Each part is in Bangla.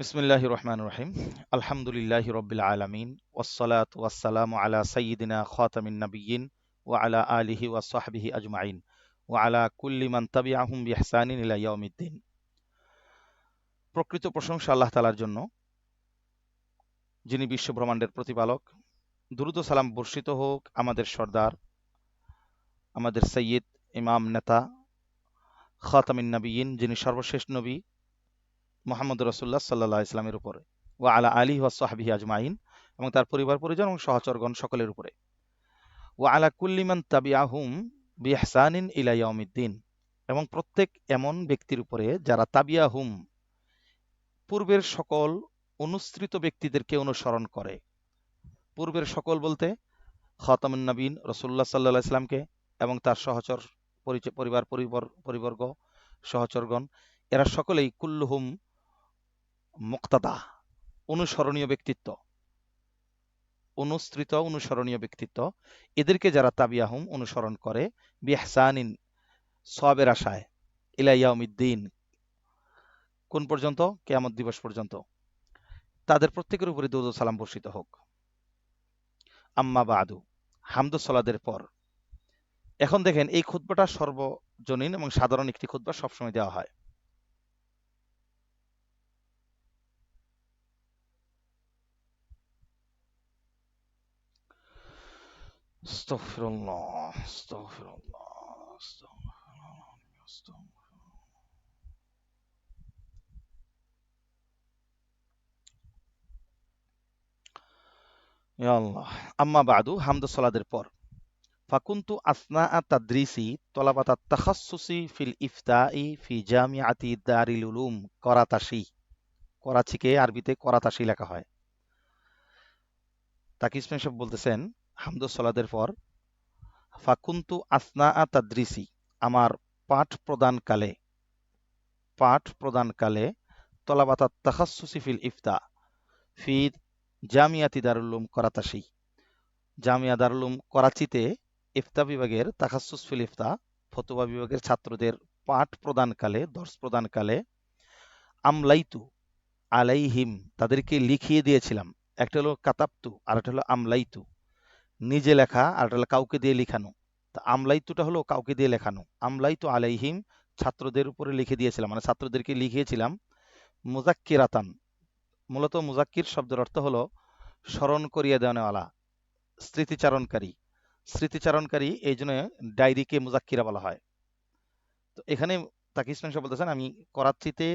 বিসমিল্লাহির রহমানির রহিম। আলহামদুলিল্লাহি রাব্বিল আলামিন ওয়াসসালাতু ওয়াসসালামু আলা সাইয়্যিদিনা খাতামিন নাবিয়্যিন ওয়া আলা আলিহি ওয়া সাহবিহি আজমাইন ওয়া আলা কুল্লি মান তাবিআহুম বিইহসানিন ইলা ইয়াউমিদ্দিন। প্রকৃত প্রশংসা আল্লাহ তাআলার জন্য, যিনি বিশ্ব ব্রহ্মাণ্ডের প্রতিপালক। দুরূদ ও সালাম বর্ষিত হোক আমাদের সর্দার, আমাদের সাইয়্যিদ, ইমাম, নেতা, খাতামিন নাবিয়্যিন, যিনি সর্বশেষ নবী মুহাম্মদুর রাসূলুল্লাহ সাল্লাল্লাহু আলাইহি ওয়াসাল্লামের উপরে, ওয়া আলা আলিহি ওয়া সাহবিহি আজমাইন, এবং তার পরিবার পরিজন এবং সহচরগণ সকলের উপরে, ওয়া আলা কুল্লি মান তাবিআহুম বিইহসানিন ইলা ইয়াউমিদ্দিন, এবং প্রত্যেক এমন ব্যক্তির উপরে যারা তাবিআহুম পূর্বের সকল অনুসৃত ব্যক্তিদেরকে অনুসরণ করে। পূর্বের সকল বলতে খাতামুন নবীন রাসূলুল্লাহ সাল্লাল্লাহু আলাইহি সাল্লামকে এবং তার সহচর, পরিবর্গ, সহচরগণ, এরা সকলেই কুল্লুহুম মুক্তাদা, অনুসরণীয় ব্যক্তিত্ব, অনুসৃত অনুসরণীয় ব্যক্তিত্ব। এদেরকে যারা তাবিআহুম অনুসরণ করে বিইহসানিন সওয়াবের আশায়, ইলা ইয়াউমিদ্দিন, কোন পর্যন্ত? কিয়ামত দিবস পর্যন্ত। তাদের প্রত্যেকের উপরে দরুদ ও সালাম বর্ষিত হোক। আম্মা বাদু, হামদ ও সালাতের পর। এখন দেখেন, এই খুতবাটা সর্বজনীন এবং সাধারণ একটি খুতবা সবসময় দেওয়া হয়। আস্তাগফিরুল্লাহ, আস্তাগফিরুল্লাহ, আস্তাগফিরুল্লাহ। ইয়া আল্লাহ। আম্মা বাদু, হামদ ও সালাতের পর। ফাকুন্তু আসনাআ তাদরিসি তলাবাত আত-তাখাসসুসি ফিল ইফতাই ফি জামিআতি দারিল উলুম করাতাশি। করাচিকে আরবিতে করাতাশি লেখা হয়। তাকি ইসমাইল সাহেব বলতেছেন, হামদুস সালাদের পর, ফাকুন্তু আসনাআ তাদরিসি, আমার পাঠ প্রদানকালে তলাবাত আত-তাখাসসুসি ফিল ইফতা ফি জামিআতি দারুল উলুম করাতাশি, জামিয়া দারুল উলুম করাচিতে ইফতা বিভাগের তাখাসসুস ফিল ইফতা, ফতোয়া বিভাগের ছাত্রদের পাঠ প্রদানকালে, দর্স প্রদানকালে, আমলাইতু আলাইহিম, তাদেরকে লিখিয়ে দিয়েছিলাম। একটা হলো কাতাবতু আর একটা হলো আমলাইতু, নিজে লেখা, আর একটা হলো কাউকে দিয়ে লেখানো। তা আমলাইতুটা হলো কাউকে দিয়ে লেখানো। আমলাইতু আলাইহিম, ছাত্রদের উপরে লিখে দিয়েছিলাম, মানে ছাত্রদেরকে লিখিয়েছিলাম। মুজাক্কিরাতান, মূলত মুজাক্কির শব্দের অর্থ হলো স্মরণ করিয়ে দেওয়ানেওয়ালা, স্মৃতিচারণকারী। স্মৃতিচারণকারী, এই জন্য ডায়েরিকে মুজাক্কিরা বলা হয়। তো এখানে তাকি ইসলাম সাহেব বলতেছেন, আমি করাচিতে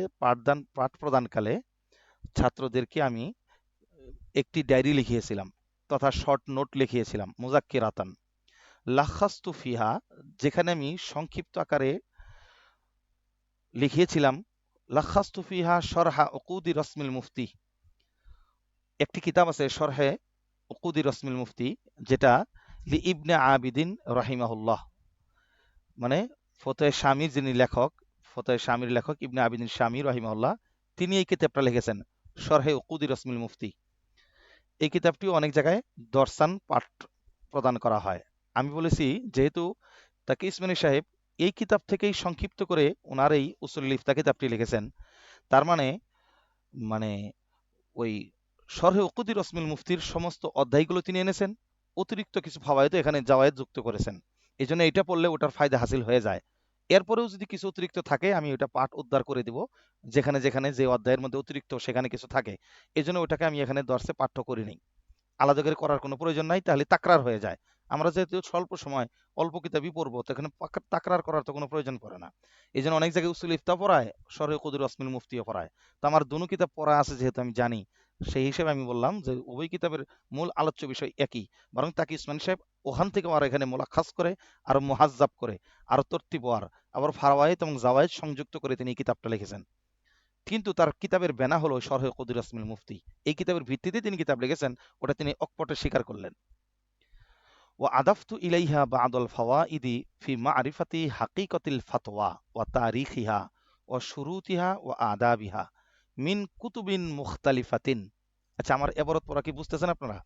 পাঠ প্রদানকালে ছাত্রদেরকে আমি একটি ডায়েরি লিখিয়েছিলাম তথা শর্ট নোট লিখিয়েছিলাম, মুজাক্কিরাতান। লাখাস্তু ফিহা, যেখানে আমি সংক্ষিপ্ত আকারে লিখিয়েছিলাম। লাখাস্তু ফিহা শরহা উকুদি রসমিল মুফতি, একটি কিতাব আছে শরহে উকুদি রসমিল মুফতি, যেটা লি ইবনে আবিদিন রাহিমাহুল্লাহ, মানে ফতোয়ে শামির যিনি লেখক, ফতোয়ে শামির লেখক ইবনে আবিদিন শামি রাহিমাহুল্লাহ, তিনি এই কিতাবটা লিখেছেন, শরহে উকুদি রসমিল মুফতি। এই কিতাবটিও অনেক জায়গায় দর্শান পাঠ প্রদান করা হয়। আমি বলেছি, যেহেতু তাকি ইসমাইল সাহেব এই কিতাব থেকেই সংক্ষিপ্ত করে ওনার এই উসুল ইফতা কিতাবটি লিখেছেন, তার মানে মানে ওই শরহে উকুদি রসমিল মুফতির সমস্ত অধ্যায়গুলো তিনি এনেছেন, অতিরিক্ত কিছু ফাওয়ায়েদ এখানে জাওয়ায়েদ যুক্ত করেছেন। এই জন্য এটা পড়লে ওটার ফায়দা হাসিল হয়ে যায়। এরপরেও যদি কিছু অতিরিক্ত থাকে, আমি ওটা পাঠ উদ্ধার করে দিব, যেখানে যেখানে যে অধ্যায়ের মধ্যে অতিরিক্ত সেখানে কিছু থাকে। এই জন্য ওটাকে আমি এখানে দর্শে পাঠ্য করিনি, আলাদা করে করার কোনো প্রয়োজন নাই, তাহলে তাকরার হয়ে যায়। আমরা যেহেতু স্বল্প সময় অল্প কিতাবই পড়বো, তো এখানে তাকরার করার তো কোনো প্রয়োজন পড়ে না। এই জন্য অনেক জায়গায় উসুল ইফতা পড়ায়, শরহে কুদুর রসমিল মুফতিও পড়ায়। তো আমার দুনো কিতাব পড়া আছে যেহেতু আমি জানি, সেই হিসেবে আমি বললাম যে উভয় কিতাবের মূল আলোচ্য বিষয় একই, বরং তাকি ইসমাইল সাহেব ওখান থেকে আর এখানে মোলাখাস করে, আরো মুহাজ্জাব করে, আরো তর্তিবওয়ার, আবার ফাওয়ায়েদ এবং জাওয়ায়েদ সংযুক্ত করে তিনি এই কিতাবটা লিখেছেন। কিন্তু তার কিতাবের ব্যানা হলো শরহে কুদুর রসমিল মুফতি। এই কিতাবের ভিত্তিতে তিনি কিতাব লিখেছেন, ওটা তিনি অকপটে স্বীকার করলেন। ওয়া আদাফতু ইলাইহা বা'দাল ফাওয়াইদি ফি মা'রিফাতি হাকিকতিল ফাতওয়া ওয়া তারিখিহা ওয়া শুরুতিহা ওয়া আদাবিহা মিন কুতুবিন মুখতালিফাতিন। আচ্ছা, আমার এবারত পড়া কি বুঝতেছেন আপনারা?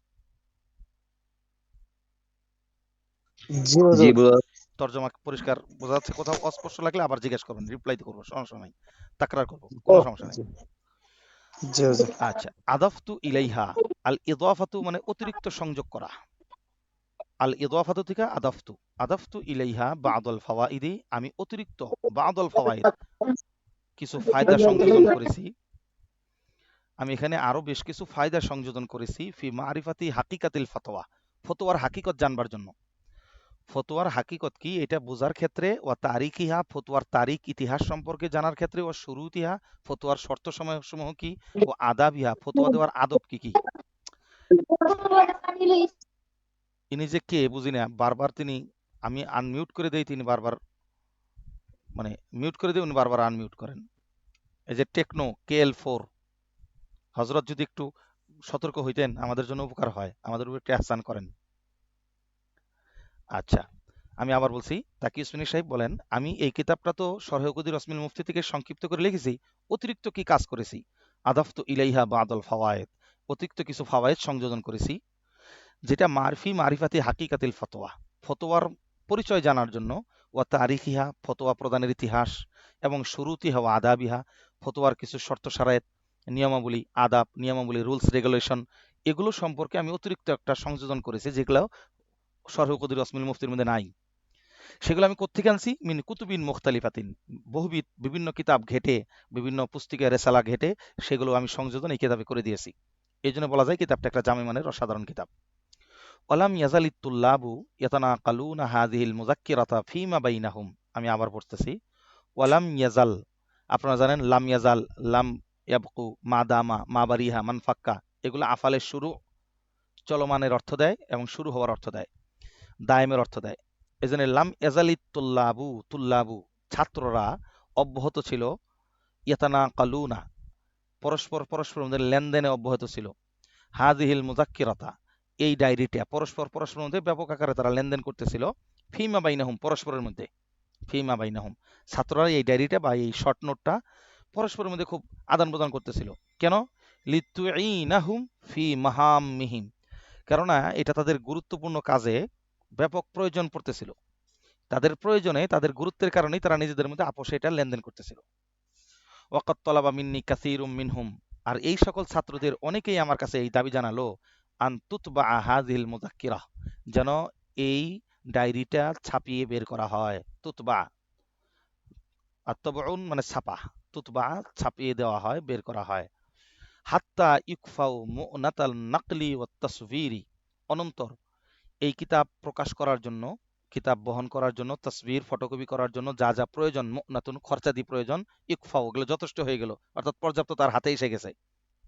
জি জি হুজুর। ব্রাদার। তর্জমা পরিষ্কার বোঝা যাচ্ছে? কোথাও অস্পষ্ট লাগলে আবার জিজ্ঞেস করবেন, রিপ্লাই করবো, সমস্যা নাই, তাকরার করবো, ও কোনো সমস্যা নেই। জি। জি হুজুর। আচ্ছা, আদাফতু ইলাইহা, আল ইদাফাতু মানে অতিরিক্ত সংযোগ করা। আল ইদাফাতু থেকে আদাফতু, আদাফতু ইলাইহা বাদল ফাওয়াইদি, আমি অতিরিক্ত বাদল ফাওয়াইদ কিছু ফায়দা সংযোজন করেছি। আমি এখানে আরো বেশ কিছু ফায়দা সংযোজন করেছি ফি মারিফাতি হাকিকাতিল ফতোয়া, ফতোয়ার হাকিকত জানবার জন্য। ফতোয়ার হাকিকত কি এটা বোঝার ক্ষেত্রে, ও তারিখিহা ফতোয়ার তারিখ ইতিহাস সম্পর্কে জানার ক্ষেত্রে, ও শুরুতিহা ফতোয়ার শর্ত সমূহ কি, ও আদাবিহা ফতোয়া দেওয়ার আদব কি কি। ইনি যে কে বুঝি না, বারবার তিনি, আমি আনমিউট করে দেই তিনি বারবার, মানে মিউট করে দিই উনি বারবার আনমিউট করেন। এই যে টেকনো KL4, হজরত যদি একটু সতর্ক হইতেন আমাদের জন্য উপকার হয়, আমাদের উপর একটু এহসান করেন। আচ্ছা, আমি আবার বলছি, তাকি উসমানী সাহেব বলেন, আমি এই কিতাবটা তো শরহে উকুদি রসমিল মুফতি থেকে সংক্ষিপ্ত করে লিখেছি, অতিরিক্ত কি কাজ করেছি, আদাফতু ইলাইহা বাদল ফাওয়ায়েদ, অতিরিক্ত কিছু ফাওয়ায়েদ সংযোজন করেছি, যেটা মারফি মারিফাতি হাকিকাতিল ফতোয়া, ফতোয়ার পরিচয় জানার জন্য, ওয়া তারিখিহা ফতোয়া প্রদানের ইতিহাস, এবং শুরুতিহা ওয়া আদাবিহা ফতোয়ার কিছু শর্ত শারায়েত, নিয়মাবলী, আদাব নিয়মাবলী, রুলস রেগুলেশন, এগুলো সম্পর্কে আমি অতিরিক্ত একটা সংযোজন করেছি, যেগুলো শরহ উকুদি রসমিল মুফতির মধ্যে নাই। সেগুলো আমি কোত্থেকে আনছি, মিন কুতুবিন মুখতালিফাতিন, বহুবিধ বিভিন্ন কিতাব ঘেটে, বিভিন্ন পুস্তিকা রেসালা ঘেটে সেগুলো আমি সংযোজন এই কিতাবে করে দিয়েছি। এই জন্য বলা যায় কিতাবটা একটা জামে মানের অসাধারণ কিতাব। ওয়ালাম ইয়াজালিত তুল্লাবু ইয়াতানাকালুনা হাযিহিল মুযাক্কিরাতা ফীমা বাইনাহুম, আমি আবার পড়তেছি, ওয়ালাম ইয়াজাল, আপনারা জানেন লাম ইয়াজাল, লাম ইয়াবকু, মা দামা, মা বারিহা, মান ফাক্কা, এগুলো আফালের শুরু, চলমানের অর্থ দেয় এবং শুরু হওয়ার অর্থ দেয়, দায়েমের অর্থ দেয়। এজন্য লাম ইয়াজালিত তুল্লাবু, তুল্লাবু ছাত্ররা অব্যাহত ছিল, ইয়াতানা কালুনা পরস্পর পরস্পরের মধ্যে লেনদেনে অব্যাহত ছিল, হাযিহিল মুযাক্কিরাতা এই ডায়েরিটা পরস্পর পরস্পরের মধ্যে ব্যাপক আকারে তারা লেনদেন করতেছিল, ফিমা বাইনাহুম পরস্পরের মধ্যে, ফিমা বাইনাহুম ছাত্ররা এই ডায়েরিটা বা এই শর্ট নোটটা পরস্পরের মধ্যে খুব আদান প্রদান করতেছিল। কেন? লিতুইনাহুম ফি মাহাম্মিহিম, কেননা এটা তাদের গুরুত্বপূর্ণ কাজে ব্যাপক প্রয়োজন পড়তেছিল, তাদের প্রয়োজনে তাদের গুরুত্বের কারণেই তারা নিজেদের মধ্যে আপোষে এটা লেনদেন করতেছিল। ওয়াকাত তলাবা মিন্নি কাসীরুম মিনহুম, আর এই সকল ছাত্রদের অনেকেই আমার কাছে এই দাবি জানালো, আন তুতবা হাযিহিল মুযাক্কিরাহ, যেন এই ডায়েরিটা ছাপিয়ে বের করা হয়। তুতবা, আত্তাবউন মানে ছাপা, তুতবা ছাপিয়ে দেওয়া হয়, বের করা হয়। হাত্তা ইকফাউ মুনাতাল নাকলি ওয়াত তাসভিরি, অনন্তর এই কিতাব প্রকাশ করার জন্য, কিতাব বহন করার জন্য, তসবির ফটোকপি করার জন্য যা যা প্রয়োজন, মুনাতুন খরচাদি প্রয়োজন, ইকফাও ওগুলো যথেষ্ট হয়ে গেল, অর্থাৎ পর্যাপ্ত তার হাতে এসে গেছে।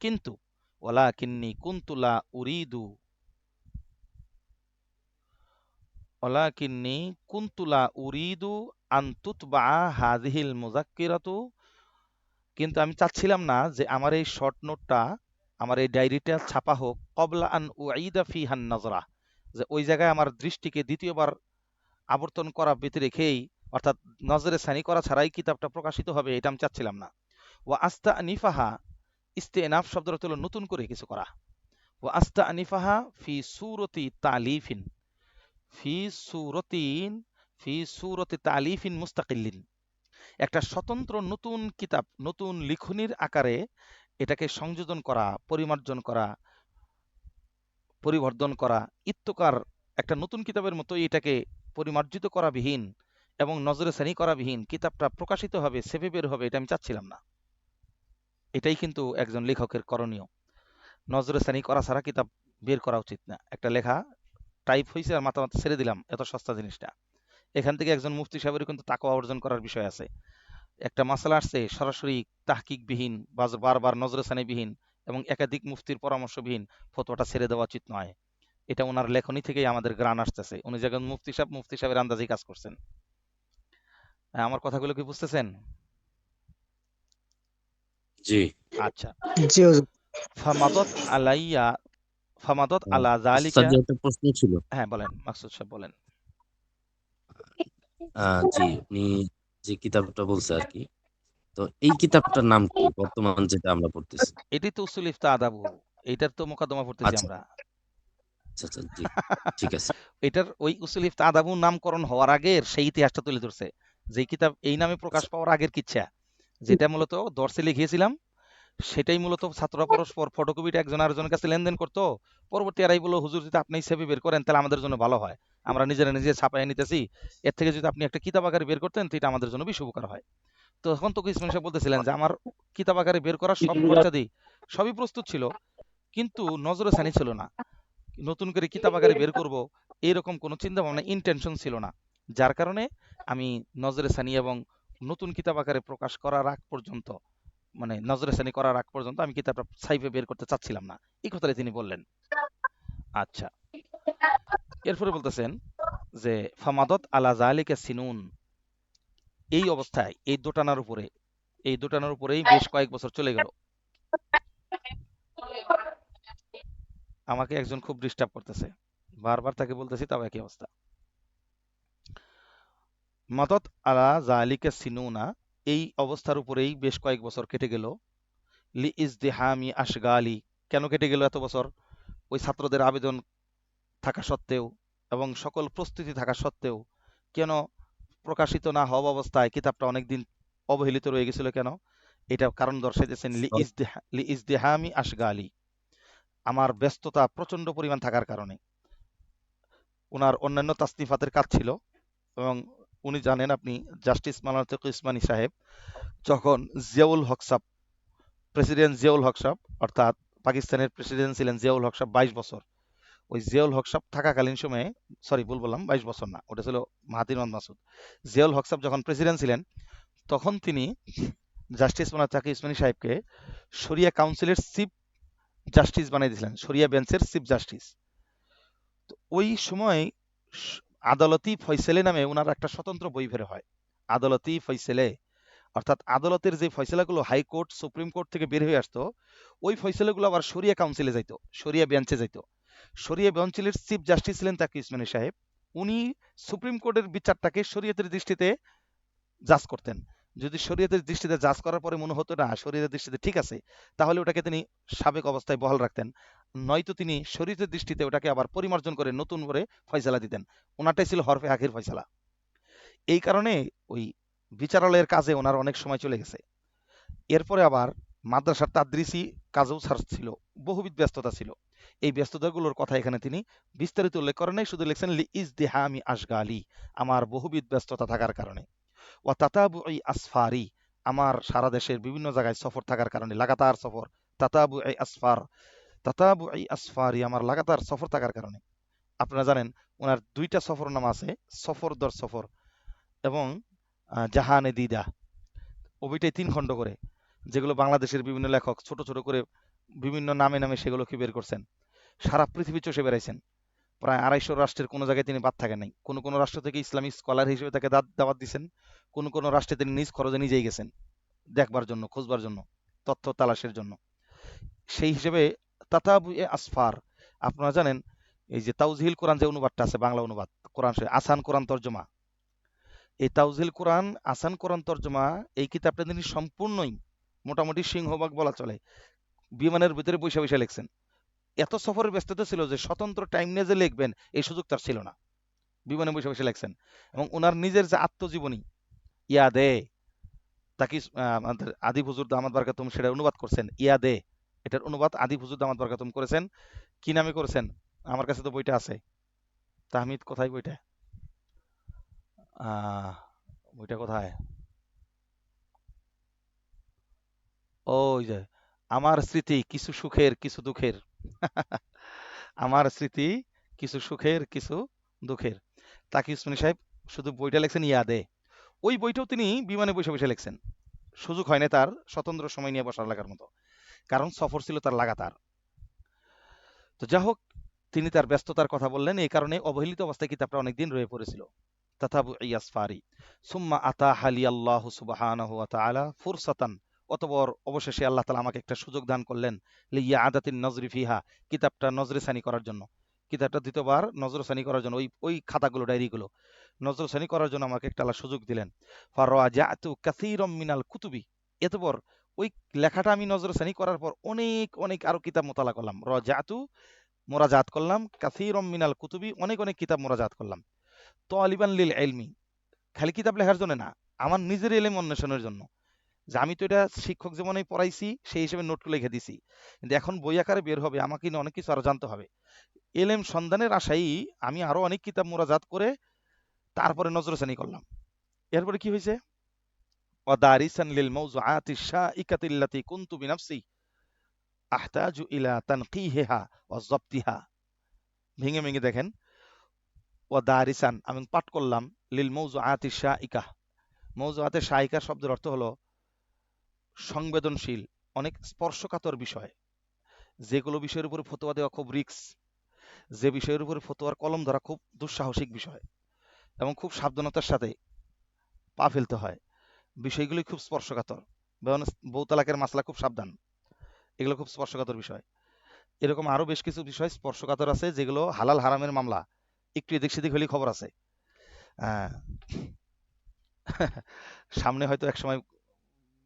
কিন্তু ওয়ালাকিন্নী কুনতুলা উরিদু, ওয়ালাকিন্নী কুনতুলা উরিদু আন তুতবা হাযিহিল মুযাক্কিরাতু, কিন্তু আমি চাচ্ছিলাম না যে আমার এই শর্ট নোটটা, আমার এই ডায়েরিটা ছাপা হোক ক্বাবলা আন উঈদা ফিহান নাযরা, যে ওই জায়গায় আমার দৃষ্টিকে দ্বিতীয়বার আবর্তন করা ব্যতি রেখেই, অর্থাৎ নজরে সানি করা ছাড়াই কিতাবটা প্রকাশিত হবে, এটা আমি চাচ্ছিলাম না। ওয়া আস্তা আনিফাহা, ইস্তেনাফ শব্দের অর্থ হলো নতুন করে কিছু করা। ওয়া আস্তা আনিফাহা ফি সুরতি তালিফিন, ফি সুরতিন, ফি সুরতি তালিফিন মুস্তাকিল্লিন, একটা স্বতন্ত্র নতুন কিতাব, নতুন লিখনির আকারে এটাকে সংযোজন করা, পরিমার্জন করা, পরিবর্ধন করা, ইত্যকার একটা নতুন কিতাবের মতো এটাকে পরিমার্জিত করা বিহীন এবং নজরে সানি করা বিহীন কিতাবটা প্রকাশিত হবে, সেভে বের হবে, এটা আমি চাচ্ছিলাম না। এটাই কিন্তু একজন লেখকের করণীয়, নজরে সানি করা ছাড়া কিতাব বের করা উচিত না। একটা লেখা টাইপ হয়েছে আর মাথা মাথা ছেড়ে দিলাম, এত সস্তা জিনিসটা। এখান থেকে একজন মুফতি সাহেবের কিন্তু তাকওয়া অর্জন করার বিষয় আছে। একটা মাসালা আসছে সরাসরি তাহকিকবিহীন বা বারবার নজরে সানিবিহীন এবং একাধিক মুফতির পরামর্শবিহীন ফতোয়াটা ছেড়ে দেওয়া উচিত নয়। এটা ওনার লেখনী থেকেই আমাদের গ্রান আসতেছে, উনি যখন মুফতি সাহেবের আন্দাজেই কাজ করছেন। আমার কথাগুলো কি বুঝতেছেন? জি। আচ্ছা, জি হুজুর। ফামাদত আলাইয়া, ফামাদত আলা ওস্তাদ যালিকা, যে একটা প্রশ্ন ছিল। হ্যাঁ বলেন মাকসুদ সাহেব বলেন। জি, উনি যে কিতাবটা বলছে আর কি, তো এই কিতাবটার নাম কি বর্তমান যেটা আমরা পড়তেছি? এটি তো উসুল ইফতা আদাবু, এইটার তো মোকদ্দমা পড়তেছি আচ্ছা আমরা। আচ্ছা আচ্ছা, জি ঠিক আছে। এটার ওই উসুল ইফতা আদাবু নামকরণ হওয়ার আগের সেই ইতিহাসটা তুলে ধরছে, যে কিতাব এই নামে প্রকাশ আচ্ছা পাওয়ার আগের কিচ্ছা, যেটা মূলত দর্শে লিখিয়েছিলাম সেটাই মূলত ছাত্ররা পরস্পর ফটোকপিটা একজন আরেকজনের কাছে লেনদেন করতো। পরবর্তী এরাই বললো, হুজুর যদি আপনি ছবি বের করেন তাহলে আমাদের জন্য ভালো হয়, আমরা নিজেরা নিজে ছাপাইয়া নিতেছি, এর থেকে যদি আপনি একটা কিতাব আকারে বের করতেন তো এটা আমাদের জন্য বেশি উপকার হয়। তখন তো ইসমাইল সাহেব বলতেছিলেন যে আমার কিতাব আকারে বের করার সব খরচা দিই, সবই প্রস্তুত ছিল, কিন্তু নজরে সানি ছিল না, নতুন করে কিতাব আকারে বের করব এরকম কোনো চিন্তা ভাবনা ইন্টেনশন ছিল না। যার কারণে আমি নজরে সানি এবং নতুন কিতাব আকারে প্রকাশ করার আগ পর্যন্ত, মানে নজরে সানি করার আগ পর্যন্ত আমি কিতাবটা সাইফে বের করতে চাচ্ছিলাম না, এই কথাটাই তিনি বললেন। আচ্ছা, এরপরে বলতেছেন যে ফামাদত আলা জালিকা সিনুন, এই অবস্থায় এই দোটানার উপরেই বেশ কয়েক বছর চলে গেল। আমাকে একজন খুব ডিস্টার্ব করতেছে, বারবার তাকে বলতেছি তাও একই অবস্থা। মাদত আলা জালিকা সিনুনা, এই অবস্থার উপরেই বেশ কয়েক বছর কেটে গেল। লি ইজদিহামি আশগালি, কেন কেটে গেল এত বছর? ওই ছাত্রদের আবেদন থাকা সত্ত্বেও এবং সকল প্রস্তুতি থাকা সত্ত্বেও কেন প্রকাশিত না হওয়া অবস্থায় কিতাবটা অনেকদিন অবহেলিত রয়ে গেছিল কেন? এটা কারণ দর্শাইতেছেন লি ইজদিহামি আশগালি, আমার ব্যস্ততা প্রচন্ড পরিমাণ থাকার কারণে। ওনার অন্যান্য তাসনিফাতের কাজ ছিল, এবং উনি জানেন, আপনি জাস্টিস মাওলানা তকি উসমানী সাহেব যখন জিয়াউল হক সাহেব, প্রেসিডেন্ট জিয়াউল হক সাহেব, অর্থাৎ পাকিস্তানের প্রেসিডেন্ট ছিলেন জিয়াউল হক সাহেব 22 বছর, ওই জিয়াউল হক সাহেব থাকাকালীন সময়ে, সরি ভুল বললাম, 22 বছর না, ওটা ছিল মাহাথির মোহাম্মদ মাসুদ। জিয়াউল হক সাহেব যখন প্রেসিডেন্ট ছিলেন তখন তিনি জাস্টিস মাওলানা তকি উসমানী সাহেবকে শরিয়া কাউন্সিলের চিফ জাস্টিস বানিয়ে দিয়েছিলেন, শরিয়া বেঞ্চের চিফ জাস্টিস। তো ওই সময় আদালতি ফয়সালে নামে ওনার একটা স্বতন্ত্র বই বের হয়, আদালতি ফয়সালে, অর্থাৎ আদালতের যে ফয়সালাগুলো হাইকোর্ট সুপ্রিম কোর্ট থেকে বের হয়ে আসতো, ওই ফয়সালাগুলো আবার শরিয়া কাউন্সিলে যাইতো, শরিয়া বেঞ্চে যাইতো। শরিয়া বেঞ্চের চিফ জাস্টিস ছিলেন তাকি উসমানী সাহেব, উনি সুপ্রিম কোর্টের বিচারটাকে শরীয়তের দৃষ্টিতে জাজ করতেন। যদি শরীয়তের দৃষ্টিতে জাজ করার পরে মনে হতো না শরীয়তের দৃষ্টিতে ঠিক আছে, তাহলে ওটাকে তিনি সাবেক অবস্থায় বহাল রাখতেন, নয়তো তিনি শরীয়তের দৃষ্টিতে ওটাকে আবার পরিমার্জন করে নতুন করে ফয়সালা দিতেন। ওনারটাই ছিল হরফে হাকির ফয়সালা। এই কারণে ওই বিচারালয়ের কাজে ওনার অনেক সময় চলে গেছে। এরপরে আবার মাদ্রাসার তাদরিসি কাজেও ছিল, বহুবিধ ব্যস্ততা ছিল। এই ব্যস্ততাগুলোর কথা এখানে তিনি বিস্তারিত উল্লেখ করেন নাই, শুধু লিখছেন লি ইজদিহামি আশগালি, আমার বহুবিধ ব্যস্ততা থাকার কারণে। ওয়া তাতাবুই আসফারি, আমার সারা দেশের বিভিন্ন জায়গায় সফর থাকার কারণে, লাগাতার সফর, তাতাবুই আসফার, তাতাবুই আসফারি, আমার লাগাতার সফর থাকার কারণে। আপনারা জানেন ওনার দুইটা সফর নাম আছে, সফর দর সফর এবং জাহানে দিদা, ওইটাই 3 খণ্ড করে, যেগুলো বাংলাদেশের বিভিন্ন লেখক ছোট ছোট করে বিভিন্ন নামে নামে সেগুলোকে বের করছেন। সারা পৃথিবী চষে বেড়াইছেন, প্রায় 250 রাষ্ট্রের কোনো জায়গায় তিনি বাদ থাকেন নাই। কোন কোন রাষ্ট্র থেকে ইসলামিক স্কলার হিসেবে তাকে দাওয়াত দিচ্ছেন, কোন কোন রাষ্ট্রে তিনি নিজ খরচে নিজেই গেছেন দেখবার জন্য, খোঁজবার জন্য, তথ্য তালাশের জন্য। সেই হিসেবে তাতাবু এ আসফার, আপনারা জানেন এই যে তাউজিহিল কোরআন যে অনুবাদটা আছে, বাংলা অনুবাদ কোরআন, আসান কোরআন তর্জমা, এই তাউজিল কোরআন আসান কোরআন তর্জমা, এই কিতাবটা তিনি সম্পূর্ণই মোটামুটি সিংহভাগ বলা চলে বিমানের ভিতরে বসে বসে লিখছেন। এত সফরের ব্যস্ততা ছিল যে স্বতন্ত্র টাইম নিয়ে যে লিখবেন এই সুযোগ তার ছিল না, বিমানে বসে বসে লিখছেন। এবং ওনার নিজের যে আত্মজীবনী ইয়াদে, তাকে আমাদের আদিব হুজুর দামাত বারকাতুম সেটা অনুবাদ করছেন, ইয়াদে, এটার অনুবাদ আদিব হুজুর দামাত বারকাতুম করেছেন। কি নামে করেছেন? আমার কাছে তো বইটা আছে। তাহমিদ কোথায় বইটা? বইটা কোথায়? ওই যে আমার স্মৃতি কিছু সুখের কিছু দুঃখের আমার স্মৃতি কিছু সুখের কিছু দুঃখের, তাকি উসমানী সাহেব শুধু বইটা লেখছেন ইয়াদে। ওই বইটাও তিনি বিমানে বসে বসে লেখছেন, সুযোগ হয় না তার স্বতন্ত্র সময় নিয়ে বসার লাগার মতো, কারণ সফর ছিল তার লাগাতার। তো যা হোক, তিনি তার ব্যস্ততার কথা বললেন, এই কারণে অবহেলিত অবস্থায় কিতাবটা অনেকদিন রয়ে পড়েছিল। তাতাবু ইয়াসফারি সুম্মা আতা হালি আল্লাহ সুবহানাহু ওয়া তাআলা ফুরসাতান, অতঃপর অবশেষে আল্লাহ তাআলা আমাকে একটা সুযোগ দান করলেন, লিয়া আদাতিন নজরি ফিহা, কিতাবটা নজরেসানি করার জন্য, কিতাবটা দ্বিতীয়বার নজরসানি করার জন্য, ওই খাতাগুলো ডায়েরিগুলো নজরসানি করার জন্য আমাকে একটা আল্লাহ সুযোগ দিলেন। ফারাজাতু কাসীরাম মিনাল কুতুবি, এতপর ওই লেখাটা আমি নজরসানি করার পর অনেক অনেক আরো কিতাব মোতালা করলাম, রাজাতু মোরাজাত করলাম, কাসীরাম মিনাল কুতুবি, অনেক অনেক কিতাব মোরাজাত করলাম। তালিবান লিল ইলমি, খালি কিতাব লেখার জন্য না, আমার নিজের ইলম অন্বেষণের জন্য। যে আমি তো এটা শিক্ষক জীবনেই পড়াইছি, সেই হিসেবে নোট লিখে দিছি, কিন্তু এখন বই আকারে বের হবে, আমাকে নিয়ে অনেক কিছু আরো জানতে হবে। এলেম সন্ধানের আশায় আমি আরো অনেক কিতাব মোরাজাত করে তারপরে নজরসানি করলাম। এরপরে কি হয়েছে, ওয়াদারিসান লিল মাওজুআতি শাইকাতিল্লাতি কুনতু বিনাফসি আহতাজু ইলা তানকিহিহা ওয়া যাবতিহা। ভেঙে ভেঙে দেখেন, ওয়াদারিসান আমি পাঠ করলাম, লিল মাওজুআতি শাইকা, মৌজুআতে শাইকা শব্দের অর্থ হলো সংবেদনশীল, অনেক স্পর্শকাতর বিষয়, যেগুলো বিষয়ের উপরে ফতোয়া দেওয়া খুব রিস্ক, যে বিষয়ের উপরে ফতোয়ার কলম ধরা খুব দুঃসাহসিক বিষয় এবং খুব সাবধানতার সাথে পা ফেলতে হয়, বিষয়গুলি খুব স্পর্শকাতর। যেমন বউ তালাকের মাসলা খুব সাবধান, এগুলো খুব স্পর্শকাতর বিষয়। এরকম আরো বেশ কিছু বিষয় স্পর্শকাতর আছে, যেগুলো হালাল হারামের মামলা, একটু এদিক সেদিক হলেই খবর আছে। আহ, সামনে হয়তো এক সময়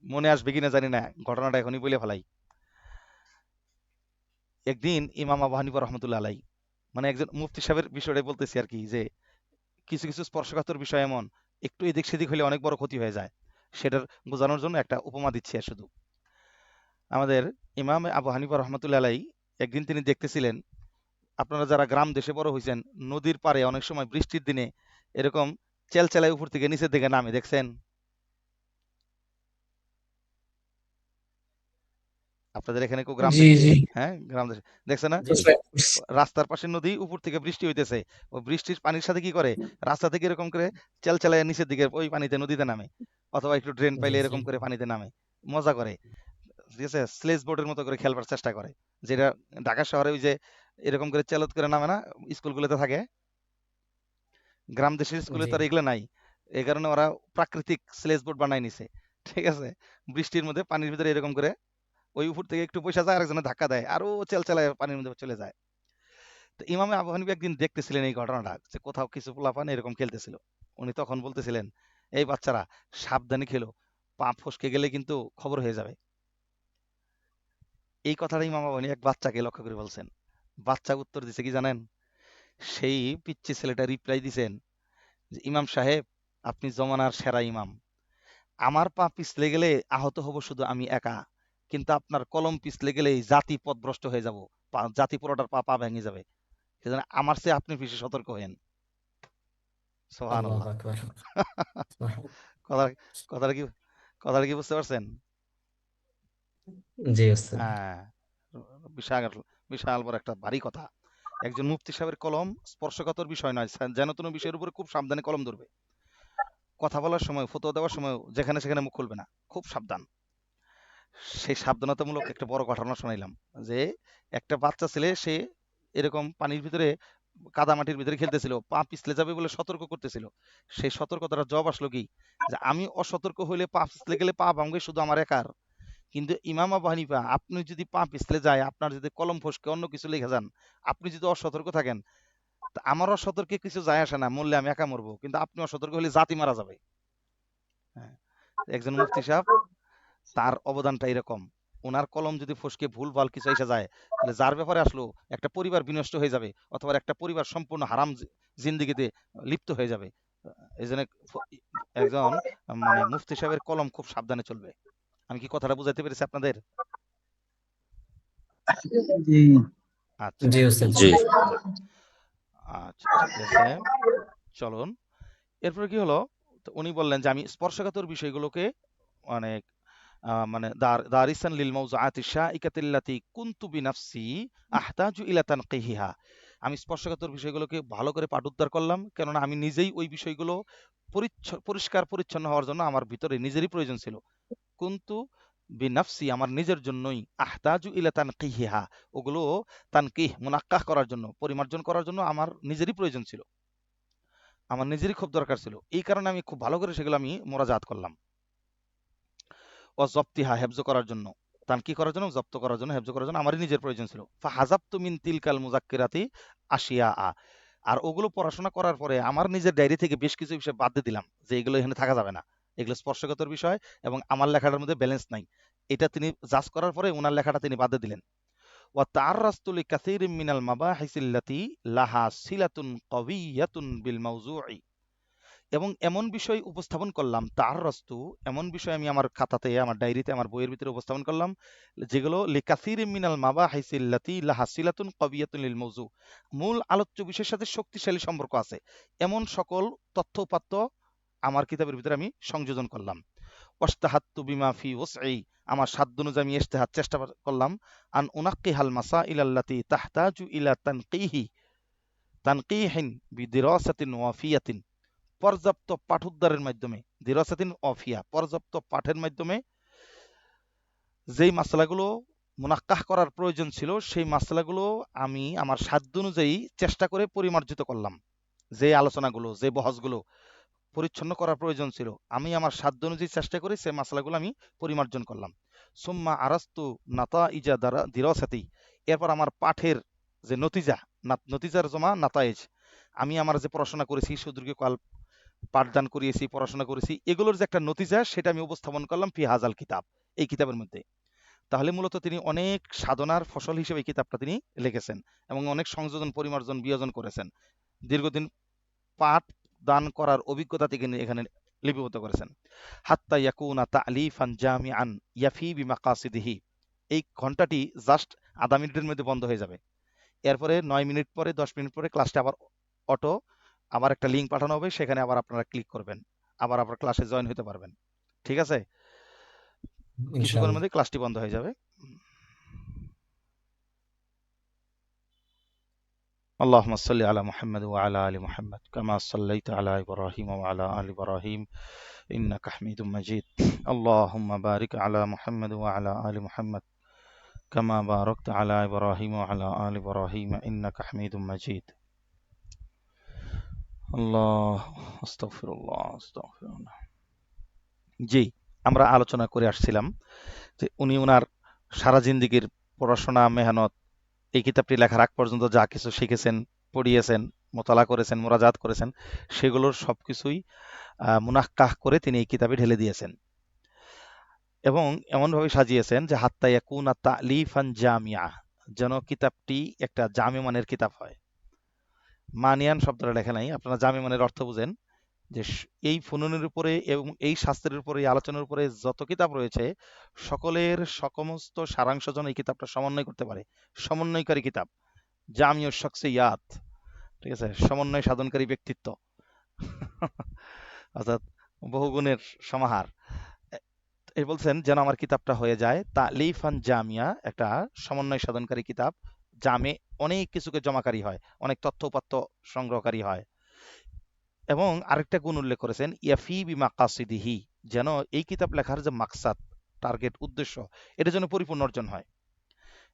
মনে আসবে কিনা জানি না, ঘটনাটা এখনই বলে ফেলাই। একদিন ইমাম আবু হানিফা রহমতুল্লাহ আলাই, মানে একজন মুফতি সাহেবের বিষয়টাই বলতেছি আর কি, যে কিছু কিছু স্পর্শকাতর বিষয় এমন একটু এদিক সেদিক হলে অনেক বড় ক্ষতি হয়ে যায়, সেটার বোঝানোর জন্য একটা উপমা দিচ্ছি আর শুধু। আমাদের ইমাম আবু হানিফা রহমতুল্লাহ আলাই একদিন তিনি দেখতেছিলেন, আপনারা যারা গ্রাম দেশে বড় হয়েছেন, নদীর পাড়ে অনেক সময় বৃষ্টির দিনে এরকম চেলচেলায় উপর থেকে নিচের দিকে নামে, দেখছেন? আপনাদের এখানে কেউ গ্রাম জি দেশে, জি হ্যাঁ গ্রাম দেশে দেখছে না, জি রাস্তার পাশে নদী, উপর থেকে বৃষ্টি হইতেছে, ও বৃষ্টির পানির সাথে কি করে, রাস্তা থেকে এরকম করে চেলচেলায় নিচের দিকে ওই পানিতে নদীতে নামে, অথবা একটু ড্রেন জি পাইলে জি এরকম করে পানিতে নামে, মজা করে, ঠিক আছে, স্লেজ বোর্ডের মতো করে খেলবার চেষ্টা করে, যেটা ঢাকা শহরে ওই যে এরকম করে চেলত করে নামে না, স্কুলগুলোতে থাকে। গ্রাম দেশের স্কুলে জি তো আর এগুলো নাই, এই কারণে ওরা প্রাকৃতিক স্লেজ বোর্ড বানায় নিছে, ঠিক আছে, বৃষ্টির মধ্যে পানির ভিতরে এরকম করে ওই উপর থেকে একটু পয়সা যায়, আরেকজনে ধাক্কা দেয়, আরো চেলচেলায় পানির মধ্যে চলে যায়। তো ইমামে আবু হানিফা একদিন দেখতেছিলেন এই ঘটনাটা, যে কোথাও কিছু পোলাপান এরকম খেলতেছিল। উনি তখন বলতেছিলেন, এই বাচ্চারা সাবধানে খেলো, পা ফসকে গেলে কিন্তু খবর হয়ে যাবে। এই কথাটা ইমাম আবু হানিফা এক বাচ্চাকে লক্ষ্য করে বলছেন। বাচ্চা উত্তর দিছে কি জানেন, সেই পিচ্চি ছেলেটা রিপ্লাই দিছেন যে, ইমাম সাহেব আপনি জমানার সেরা ইমাম, আমার পা পিছলে গেলে আহত হব শুধু আমি একা, কিন্তু আপনার কলম পিছলে গেলে এই জাতি পথভ্রষ্ট হয়ে যাব, জাতি পুরোটার পা পা ভেঙে যাবে, সেজন্য আমার চেয়ে আপনি বেশি সতর্ক হয়েন। সোহান আল্লাহু আল্লাহ। আকবার। কথা কথাটা কি কথাটা কি বুঝতে পারছেন? জি ওস্তাদ। হ্যাঁ, বিশাল বিশাল বড় একটা ভারী কথা। একজন মুফতি সাহেবের কলম স্পর্শকাতর বিষয় নয়, যেন কোনো বিষয়ের উপরে খুব সাবধানে কলম ধরবে, কথা বলার সময়, ফতোয়া দেওয়ার সময় যেখানে সেখানে মুখ খুলবে না, খুব সাবধান। সেই সাবধানতামূলক একটা বড় ঘটনা শোনাইলাম, যে একটা বাচ্চা ছেলে, সে এরকম পানির ভিতরে কাদা মাটির ভিতরে খেলতেছিল, পা পিছলে যাবে বলে সতর্ক করতেছিল। সেই সতর্কতার জবাব আসলো কি, যে আমি অসতর্ক হইলে পা পিছলে গেলে পা ভাঙবে শুধু আমার একার, কিন্তু ইমাম আবু হানিফা আপনি যদি পা পিছলে যায়, আপনার যদি কলম ফসকে অন্য কিছু লিখে যান, আপনি যদি অসতর্ক থাকেন, তা আমার অসতর্কে কিছু যায় আসে না, মরলে আমি একা মরবো, কিন্তু আপনি অসতর্ক হলে জাতি মারা যাবে। হ্যাঁ, একজন মুফতি সাহেব, তার অবদানটা এরকম, ওনার কলম যদি ফসকে ভুল ভাল কিছু এসে যায়, তাহলে যার ব্যাপারে আসলো একটা পরিবার বিনষ্ট হয়ে যাবে, অথবা একটা পরিবার সম্পূর্ণ হারাম জিন্দিগিতে লিপ্ত হয়ে যাবে। এই জন্য একজন মানে মুফতি সাহেবের কলম খুব সাবধানে চলবে। আমি কি কথাটা বুঝাইতে পেরেছি আপনাদের? জি আচ্ছা, জি ওস্তাদ জি যাক, আচ্ছা ঠিক আছে, চলুন। এরপরে কি হলো, তো উনি বললেন যে আমি স্পর্শকাতর বিষয়গুলোকে মানে মানে দারিসান লিল মাওজুআতি শাইকাতিল্লাতি কুনতু বিনাফসি আহতাজু ইলা তানকিহিহা, আমি স্পর্শকাতর বিষয়গুলোকে ভালো করে পাঠোদ্ধার করলাম, কেননা আমি নিজেই ওই বিষয়গুলো পরিষ্কার পরিচ্ছন্ন হওয়ার জন্য আমার ভিতরে নিজেরই প্রয়োজন ছিল। কুনতু বিনাফসি, আমার নিজের জন্যই, আহতাজু ইলা তানকিহিহা, ওগুলো তানকিহ মুনাক্কাহ করার জন্য, পরিমার্জন করার জন্য আমার নিজেরই প্রয়োজন ছিল, আমার নিজেরই খুব দরকার ছিল, এই কারণে আমি খুব ভালো করে সেগুলো আমি মোরাজাত করলাম। ও জপ্তিহা, হেফজ করার জন্য, তানকি করার জন্য, জব্দ করার জন্য, হেফজ করার জন্য আমারই নিজের প্রয়োজন ছিল। ফাহাজাবতু মিন তিলকাল মুজাক্কিরাতি আশিয়া আর ওগুলো পড়াশোনা করার পরে আমার নিজের ডায়েরি থেকে বেশ কিছু বিষয় বাদ দিয়ে দিলাম, যে এগুলো এখানে থাকা যাবে না, এগুলো স্পর্শকাতর বিষয় এবং আমার লেখাটার মধ্যে ব্যালেন্স নাই। এটা তিনি জাজ করার পরে ওনার লেখাটা তিনি বাদ দিয়ে দিলেন। ওয়া তাআররাস্তু লিকাসীরিম মিনাল মাবাহিসিল্লাতী লাহা সিলাতুন কওয়িয়াতুন বিল মাওযুঈ, এবং এমন বিষয় উপস্থাপন করলাম, তার রস্তু এমন বিষয় আমি আমার খাতাতে, আমার ডায়েরিতে, আমার বইয়ের ভিতরে উপস্থাপন করলাম, যেগুলো লিকাসির মিনাল মাবাহিসিল্লাতি লাহাসিলাতুন কবিয়াতুন লিল মৌজু, মূল আলোচ্য বিষয়ের সাথে শক্তিশালী সম্পর্ক আছে, এমন সকল তথ্য উপাত্ত আমার কিতাবের ভিতরে আমি সংযোজন করলাম। ওয়াস্তাহাত্তু বিমা ফি ওসঈ, আমার সাধ্য অনুযায়ী আমি ইজতিহাদ চেষ্টা করলাম, আন উনাক্কিহাল মাসাইল আল্লাতি তাহতাজু ইলা তানকিহিন বিদিরাসাতিন ওয়াফিয়াতিন, পর্যাপ্ত পাঠোদ্ধারের মাধ্যমে, দিরাসাতিন ওয়াফিয়া, পর্যাপ্ত পাঠের মাধ্যমে যেই মাসলাগুলো মুনাক্কাহ করার প্রয়োজন ছিল, সেই মাসলাগুলো আমি আমার সাধ্য অনুযায়ী চেষ্টা করে পরিমার্জিত করলাম। যে আলোচনাগুলো, যে বহসগুলো পরিচ্ছন্ন করার প্রয়োজন ছিল, আমি আমার সাধ্য অনুযায়ী চেষ্টা করে সেই মাসলাগুলো আমি পরিমার্জন করলাম। সুম্মা আরাস্তু নাতা ইজা দিরাসাতি, এরপর আমার পাঠের যে নতিজা, নতিজার জমা নাতাইজ, আমি আমার যে পড়াশোনা করেছি, সুদীর্ঘকাল পাঠদান করিয়েছি, পড়াশোনা করেছি, এগুলোর যে একটা নতিজা, সেটা আমি উপস্থাপন করলাম ফি হাজাল কিতাব, এই কিতাবের মধ্যে। তাহলে মূলত তিনি অনেক সাধনার ফসল হিসেবে এই কিতাবটা তিনি লিখেছেন এবং অনেক সংযোজন, পরিমার্জন, বিয়োজন করেছেন। দীর্ঘদিন পাঠ দান করার অভিজ্ঞতা থেকে এখানে লিপিবদ্ধ করেছেন। হাত্তা ইয়াকুনা তা'লিফান জামিআন ইয়াফি বিমাকাসিদিহি, এই ঘন্টাটি জাস্ট আধা মিনিটের মধ্যে বন্ধ হয়ে যাবে। এরপরে 9 মিনিট পরে, 10 মিনিট পরে ক্লাসটা আবার অটো, আবার একটা লিঙ্ক পাঠানো হবে, সেখানে আবার আপনারা ক্লিক করবেন, আবার আপনার ক্লাসে জয়েন হতে পারবেন। ঠিক আছে? কিছুক্ষণের ইনশাআল্লাহ। মধ্যে ক্লাসটি বন্ধ হয়ে যাবে। اللهم صل على محمد وعلى آل محمد كما صليت على إبراهيم وعلى آل إبراهيم إنك حميد مجيد. اللهم بارك على محمد وعلى آل محمد كما باركت على إبراهيم وعلى آل إبراهيم إنك حميد مجيد. الله أستغفر الله أستغفر الله. জি, আমরা আলোচনা করে আসছিলাম যে উনি ওনার সারা জিন্দিগির পড়াশোনা, মেহনত, এই কিতাবটি লেখার আগ পর্যন্ত যা কিছু শিখেছেন, পড়িয়েছেন, মোতালা করেছেন, মোরাজাত করেছেন, সেগুলোর সবকিছুই মুনাক্কাহ করে তিনি এই কিতাবে ঢেলে দিয়েছেন এবং এমনভাবে সাজিয়েছেন যে হাত্তা ইয়াকুনা তা'লিফান জামিআ, যেন কিতাবটি একটা জামে মানের কিতাব হয়। মানিয়ান শব্দটা লেখা নাই, আপনারা জামে মানের অর্থ বুঝেন যে এই ফুনুনের উপরে এবং এই শাস্ত্রের উপরে, এই আলোচনার উপরে যত কিতাব রয়েছে, সকলের সমস্ত সারাংশ যেন এই কিতাবটা সমন্বয় করতে পারে। সমন্বয়কারী কিতাব, জামিউশ শখসিয়াত, ঠিক আছে, সমন্বয় সাধনকারী ব্যক্তিত্ব অর্থাৎ বহুগুণের সমাহার। এই বলছেন যেন আমার কিতাবটা হয়ে যায় তা'লিফান জামিয়া, একটা সমন্বয় সাধনকারী কিতাব, জামে, অনেক কিছুকে জমাকারী হয়, অনেক তথ্য উপাত্ত সংগ্রহকারী হয়। এবং আরেকটা গুণ উল্লেখ করেছেন, ইয়াফি বিমাকাসিদিহি, যেন এই কিতাব লেখার যে মাকসাদ, টার্গেট, উদ্দেশ্য, এটা যেন পরিপূর্ণ অর্জন হয়,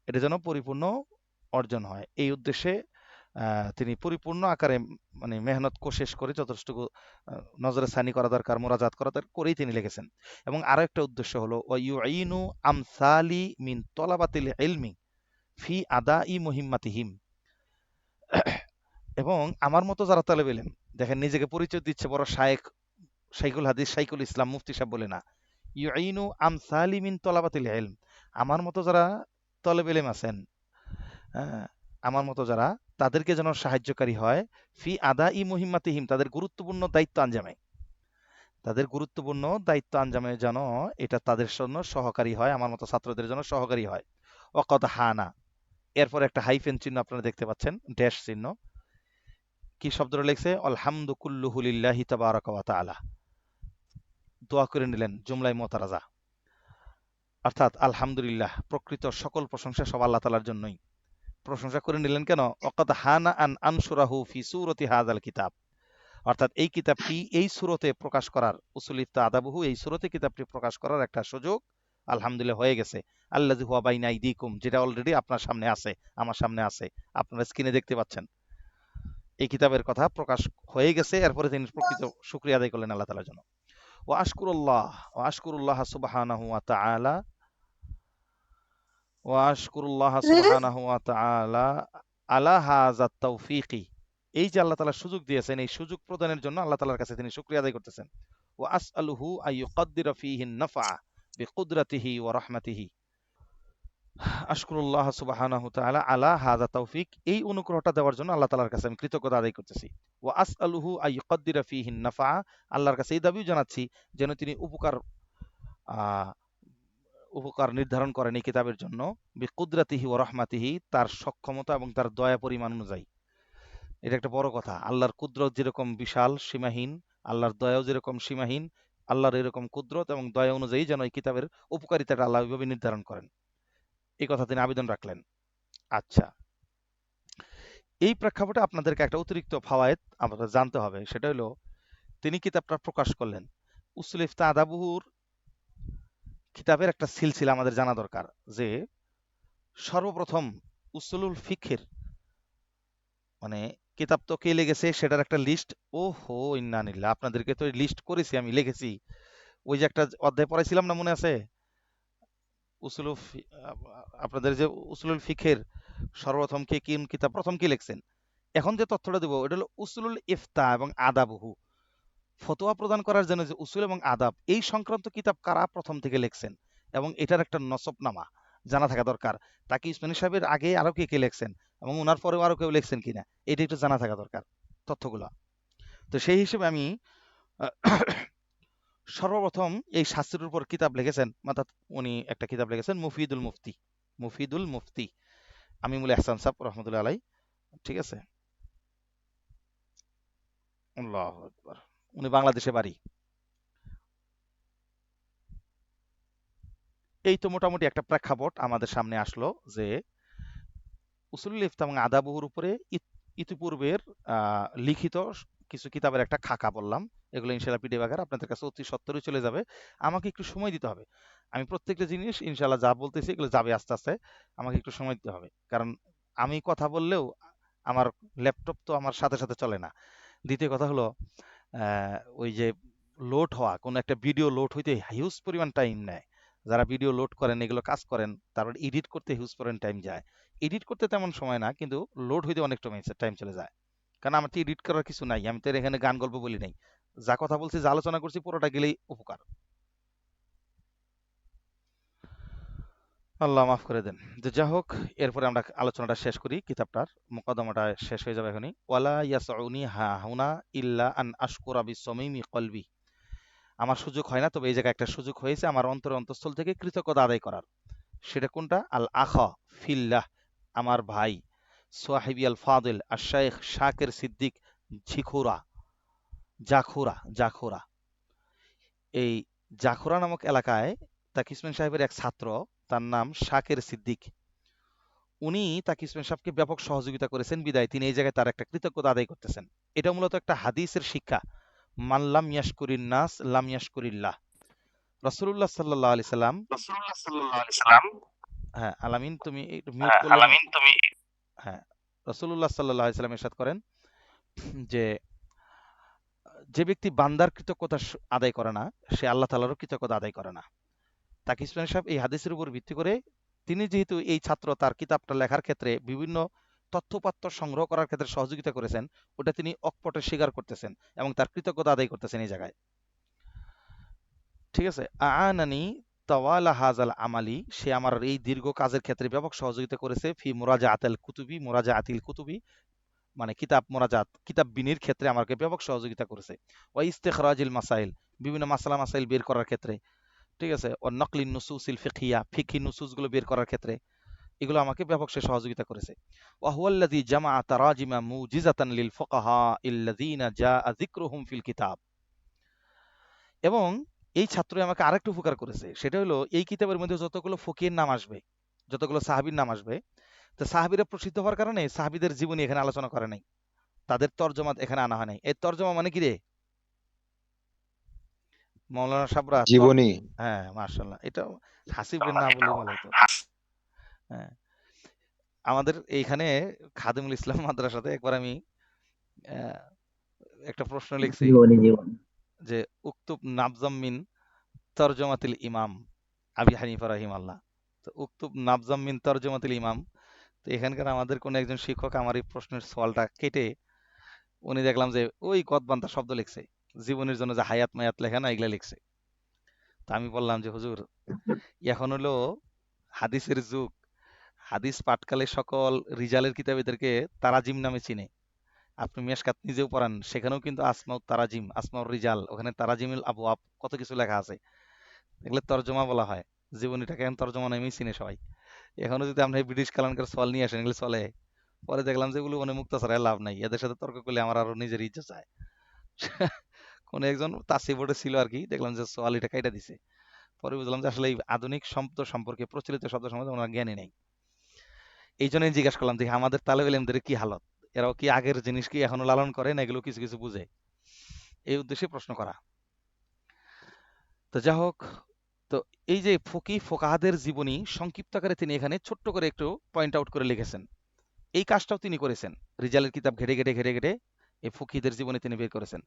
এটা যেন পরিপূর্ণ অর্জন হয়। এই উদ্দেশ্যে তিনি পরিপূর্ণ আকারে মানে মেহনত কোশেশ করে যথেষ্টুকু নজরে সানি করা দরকার, মোরাজাত করা দরকার, করেই তিনি লিখেছেন। এবং আরো একটা উদ্দেশ্য হলো ওয়াইউইনু আমসালি মিন তলাবাতিল ইলমি ফি আদাই মুহিম্মাতিহিম, এবং আমার মতো যারা তালেব ইলম, দেখেন নিজেকে পরিচয় দিচ্ছে বড় শায়েখ, শাইখুল হাদিস, শাইখুল ইসলাম, মুফতি সাহেব বলে না, ইউইনু আমসালি মিন তলাবাতিল ইলম, আমার মতো যারা তালেব ইলম আছেন, হ্যাঁ, আমার মতো যারা, তাদেরকে যেন সাহায্যকারী হয় ফি আদাই মুহিম্মাতিহিম, তাদের গুরুত্বপূর্ণ দায়িত্ব আঞ্জামে, তাদের গুরুত্বপূর্ণ দায়িত্ব আঞ্জামে যেন এটা তাদের জন্য সহকারী হয়, আমার মতো ছাত্রদের জন্য সহকারী হয়। ওয়াকাদ হানা, এরপর একটা হাইফেন চিহ্ন আপনারা দেখতে পাচ্ছেন, ড্যাশ চিহ্ন, কি শব্দটা লিখছে, আলহামদু কুল্লুহু লিল্লাহি তাবারাকা ওয়া তাআলা, দোয়া করে নিলেন জুমলাই মুতারাজা, অর্থাৎ আলহামদুলিল্লাহ, প্রকৃত সকল প্রশংসা সব আল্লাহ তাআলার জন্যই। প্রশংসা করে নিলেন কেন? ওয়াকাদ হানা আন আনসুরাহু ফি সূরতি হাযাল কিতাব, অর্থাৎ এই কিতাবটি এই সূরতে প্রকাশ করার, উসুলিত আদাবহু, এই সূরতে কিতাবটি প্রকাশ করার একটা সুযোগ আলহামদুলিল্লাহ হয়ে গেছে। আল্লাযী হুয়া বাইনা আইদিকুম, যেটা অলরেডি আপনার সামনে আছে, আমার সামনে আছে, আপনারা স্ক্রিনে দেখতে পাচ্ছেন, এই কিতাবের কথা প্রকাশ হয়ে গেছে। এরপরে তিনি প্রকৃত শুকরিয়া আদায় করলেন আল্লাহ তাআলার জন্য। ওয়া আশকুরুল্লাহ সুবহানাহু ওয়া তাআলা, আলা হাযাত তাওফীকি, এই যে আল্লাহ তাআলা সুযোগ দিয়েছেন, এই সুযোগ প্রদানের জন্য আল্লাহ তাআলার কাছে তিনি শুকরিয়া আদায় করতেছেন। ওয়া আসআলুহু আইয়ুকাদ্দিরা ফীহি নাফআ বিকুদরাতিহি ওয়া রাহমাতিহি, আশকুরুল্লাহ সুবহানাহু তাআলা আলা হাযা তৌফিক, এই অনুগ্রহটা দেওয়ার জন্য আল্লাহ তাআলার কাছে আমি কৃতজ্ঞতা আদায় করতেছি। ওয়া আসআলুহু আইয়ুকাদ্দিরা ফীহি নাফা, আল্লাহর কাছে এই দাবিও জানাচ্ছি যেন তিনি আহ, উপকার নির্ধারণ করেন এই কিতাবের জন্য, বিকুদরাতিহি ওয়া রাহমাতিহি, তার সক্ষমতা এবং তার দয়া পরিমাণ অনুযায়ী। এটা একটা বড় কথা। আল্লাহর কুদরত যেরকম বিশাল সীমাহীন, আল্লাহর দয়াও যেরকম সীমাহীন, আল্লাহর এরকম কুদরত এবং দয়া অনুযায়ী যেন এই কিতাবের উপকারিতাটা আল্লাহ ওইভাবে নির্ধারণ করেন, এই কথা তিনি আবেদন রাখলেন। আচ্ছা, এই প্রেক্ষাপটে আপনাদেরকে একটা অতিরিক্ত ফাওয়ায়েদ আমাদের জানতে হবে, সেটা হলো তিনি কিতাবটা প্রকাশ করলেন। উসুল ইফতা আদাবুহুর কিতাবের একটা সিলসিলা আমাদের জানা দরকার, যে সর্বপ্রথম উসুলুল ফিকহের মানে কিতাব তো কে লিখেছে সেটার একটা লিস্ট। ও হো ইন্নানিল্লাহ, আপনাদেরকে তো লিস্ট করেছি, আমি লিখেছি। ওই যে একটা অধ্যায় পড়াইছিলাম না, মনে আছে? উসুলুল আপনাদের যে উসুলুল ফিকহের সর্বপ্রথম কে কোন কিতাব প্রথম কি লিখছেন, এখন যে তথ্যটা দেবো এটা হলো উসুলুল ইফতা এবং আদাবহু, ফতোয়া প্রদান করার জন্য যে উসুল এবং আদাব এই সংক্রান্ত কিতাব কারা প্রথম থেকে লিখছেন, এবং এটার একটা নসবনামা জানা থাকা দরকার। তাকে ইসমানী সাহেবের আগে আরো কে কে লিখছেন এবং ওনার পরেও আরো কেউ লিখছেন কিনা, এটা একটু জানা থাকা দরকার তথ্যগুলা। তো সেই হিসেবে আমি সর্বপ্রথম এই শাস্ত্রের উপর কিতাব লিখেছেন, অর্থাৎ উনি একটা কিতাব লিখেছেন মুফিদুল মুফতি, মুফিদুল মুফতি আমিমুল ইহসান সাহেব রহমতুল্লাহ আলাই। ঠিক আছে, আল্লাহু আকবার। উনি বাংলাদেশে বাড়ি। এই তো মোটামুটি একটা প্রেক্ষাপট আমাদের সামনে আসলো যে উসুলুল ইফতা এবং আদাবহুর উপরে ইতিপূর্বের লিখিত কিছু কিতাবের একটা খাকা বললাম। এগুলো ইনশাল্লাহ পিডিএফ আকারে আপনাদের কাছে অতি সত্বরই চলে যাবে। আমাকে একটু সময় দিতে হবে। আমি প্রত্যেকটা জিনিস ইনশাল্লাহ যা বলতেছি এগুলো যাবে আস্তে আস্তে। আমাকে একটু সময় দিতে হবে, কারণ আমি কথা বললেও আমার ল্যাপটপ তো আমার সাথে সাথে চলে না। দ্বিতীয় কথা হলো ওই যে লোড হওয়া, কোনো একটা ভিডিও লোড হইতে হিউজ পরিমাণ টাইম নেয়। যারা ভিডিও লোড করেন, এগুলো কাজ করেন, তারপর এডিট করতে হিউজ পরিমাণ টাইম যায়। এডিট করতে তেমন সময় না, কিন্তু লোড হইতে অনেক টাইম চলে যায়। কারণ আমার তো এডিট করার কিছু নাই, আমি তো এর এখানে গান গল্প বলি নাই। যা কথা বলছি, যা আলোচনা করছি, পুরোটা গেলেই উপকার। আল্লাহ মাফ করে দেন। যে যা হোক, এরপরে আমরা আলোচনাটা শেষ করি, কিতাবটার মুকদ্দমাটা শেষ হয়ে যাবে এখনই। ওয়ালা ইয়াসউনি হা হুনা ইল্লা আন আশকুরা বিসমিমি কলবি, আমার সুযোগ হয় না, তবে এই জায়গায় একটা সুযোগ হয়েছে আমার অন্তঃস্থল থেকে কৃতজ্ঞতা আদায় করার। সেটা কোনটা? আল আখা ফিল্লাহ, আমার ভাই, সোয়াহিবি আল ফাদিল আর শাইখ শাকের সিদ্দিক ঝিখুরা, জাখুরা। এই জাখুরা নামক এলাকায় তাকিসমেন সাহেবের এক ছাত্র, তার নাম শাকের সিদ্দিক। উনি তাকিসমেন সাহেবকে ব্যাপক সহযোগিতা করেছেন, বিদায় তিনি এই জায়গায় তার একটা কৃতজ্ঞতা আদায় করতেছেন। এটা মূলত একটা হাদিসের শিক্ষা, মাল্লাম ইয়াশকুরিন নাস লাম ইয়াশকুরিল্লাহ। রাসূলুল্লাহ সাল্লাল্লাহু আলাইহি সাল্লাম, হ্যাঁ আলামিন তুমি একটু মিউট করলে হ্যাঁ, রাসূলুল্লাহ সাল্লাল্লাহু আলাইহি সাল্লাম ইরশাদ করেন যে যে ব্যক্তি বান্দার কৃতজ্ঞতা আদায় করে না, সে আল্লাহ তাআলারও কৃতজ্ঞতা আদায় করে না। তাকি ইসমাইল সাহেব এই হাদিসের উপর ভিত্তি করে, তিনি যেহেতু এই ছাত্র তার কিতাবটা লেখার ক্ষেত্রে বিভিন্ন তথ্যপাত্র সংগ্রহ করার ক্ষেত্রে সহযোগিতা করেছেন, ওটা তিনি অকপটে স্বীকার করতেছেন এবং তার কৃতজ্ঞতা আদায় করতেছেন এই জায়গায়। ঠিক আছে, আনানি তাওয়ালা হাজাল আমালি, সে আমার এই দীর্ঘ কাজের ক্ষেত্রে ব্যাপক সহযোগিতা করেছে। ফি মুরাজাআতিল কুতুবি, মানে কিতাব মোরাজাত, কিতাব বিনির ক্ষেত্রে আমাকে ব্যাপক সহযোগিতা করেছে। ওয়া ইস্তেখরাজিল মাসাইল, বিভিন্ন মাসাইল বের করার ক্ষেত্রে। ঠিক আছে, ও নকলিন নুসুসিল ফিকহিয়া, ফিকহি নুসুসগুলো বের করার ক্ষেত্রে এগুলো আমাকে ব্যাপক সে সহযোগিতা করেছে। ওয়া হুয়াল্লাযী জামাআ তারাজিমা মুজিজাতান লিল ফুকাহা আল্লাযীনা জাআ যিকরুহুম ফিল কিতাব। এবং এই ছাত্রই আমাকে আরেকটা উপকার করেছে, সেটা হলো এই কিতাবের মধ্যে যতগুলো ফকিহের নাম আসবে, যতগুলো সাহাবীর নাম আসবে, তো সাহাবীরা প্রসিদ্ধ হওয়ার কারণে সাহাবীদের জীবনী এখানে আলোচনা করে নাই, তাদের তরজমা এখানে আনা হয় নাই। এই তরজমা মানে কি রে মৌলানা সাবরা? জীবনী। হ্যাঁ, মাশাআল্লাহ, এটা হাসিবের না বললেই ভালো হতো। হ্যাঁ, আমাদের এইখানে খাদিমুল ইসলাম মাদ্রাসাতে একবার আমি আহ, একটা প্রশ্ন লিখছি যে উক্তুব নাবজাম মিন তরজমাতিল ইমাম আবি হানিফা রাহিমাল্লাহ। তো উক্তুব নাবজাম মিন তরজমাতিল ইমাম, তো এখানকার আমাদের কোন একজন শিক্ষক আমার এই প্রশ্নের সওয়ালটা কেটে উনি দেখলাম যে ওই কদবান্তা শব্দ লিখছে, জীবনের জন্য যে হায়াত মায়াত লেখা না এগুলা লিখছে। তা আমি বললাম যে হুজুর, এখন হলো হাদিসের যুগ, হাদিস পাটকালে সকল রিজালের কিতাবীদেরকে তারাজিম নামে চিনে। আপনি মেশকাত নিজেও পড়ান, সেখানেও কিন্তু আসমাউত তারাজিম, আসমাউর রিজাল, ওখানে তারাজিমুল আবওয়াব কত কিছু লেখা আছে। এগুলো তর্জমা বলা হয়। জীবনীটাকে এখন তর্জমা নামেই চিনে সবাই। এখনো যদি আপনি ব্রিটিশ কালামকার সওয়াল নিয়ে আসেন, এগুলো চলে। পরে দেখলাম যে এগুলো মানে মুক্তাছাড়ায় লাভ নাই, এদের সাথে তর্ক করলে আমার আরো নিজের ইজ্জত যায়। কোন একজন তাসি বোর্ডে ছিল আর কি, দেখলাম যে সওয়াল এটা কাইটা দিছে। পরে বুঝলাম যে আসলে এই আধুনিক শব্দ সম্পর্কে, প্রচলিত শব্দ সম্পর্কে ওনার জ্ঞানী নেই। এই জন্যই জিজ্ঞাসা করলাম, দেখি আমাদের তালেব ইলমদের কি হালত, এরাও কি আগের জিনিস কি এখনো লালন করে, না এগুলো কিছু কিছু বুঝে, এই উদ্দেশ্যে প্রশ্ন করা। তো যা হোক, তো এই যে ফোকাহাদের জীবনী সংক্ষিপ্ত আকারে তিনি এখানে ছোট্ট করে একটু পয়েন্ট আউট করে লিখেছেন। এই কাজটাও তিনি করেছেন, রিজালের কিতাব ঘেটে ঘেটে ঘেটে ঘেটে এই ফকিহদের জীবনে তিনি বের করেছেন।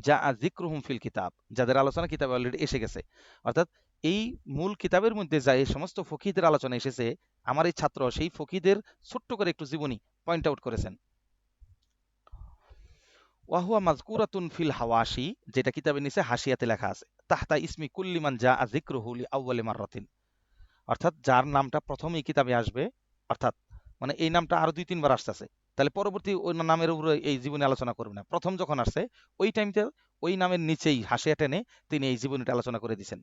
যা যিকরুহুম ফিল কিতাব, যাদের আলোচনা কিতাবে অলরেডি এসে গেছে। অর্থাৎ এই মূল কিতাবের মধ্যে যা এই সমস্ত ফকিহদের আলোচনা এসেছে, আমার এই ছাত্র সেই ফকিহদের ছোট্ট করে একটু জীবনী পয়েন্ট আউট করেছেন। ওয়াহুয়া মাজকুরাতুন ফিল হাওয়াশি, যেটা কিতাবের নিচে হাসিয়াতে লেখা আছে, তাহতা ইসমি কুল্লিমান যা যিকরুহু লি আউয়ালি মাররাতিন, অর্থাৎ যার নামটা প্রথম এই কিতাবে আসবে, অর্থাৎ মানে এই নামটা আরো 2-3 বার আসতেছে, তাহলে পরবর্তী ওই নামের উপরে এই জীবনী আলোচনা করবে না। প্রথম যখন আসছে ওই টাইমটা ওই নামের নিচেই হাসিয়া টেনে তিনি এই জীবনীটা আলোচনা করে দিয়েছেন।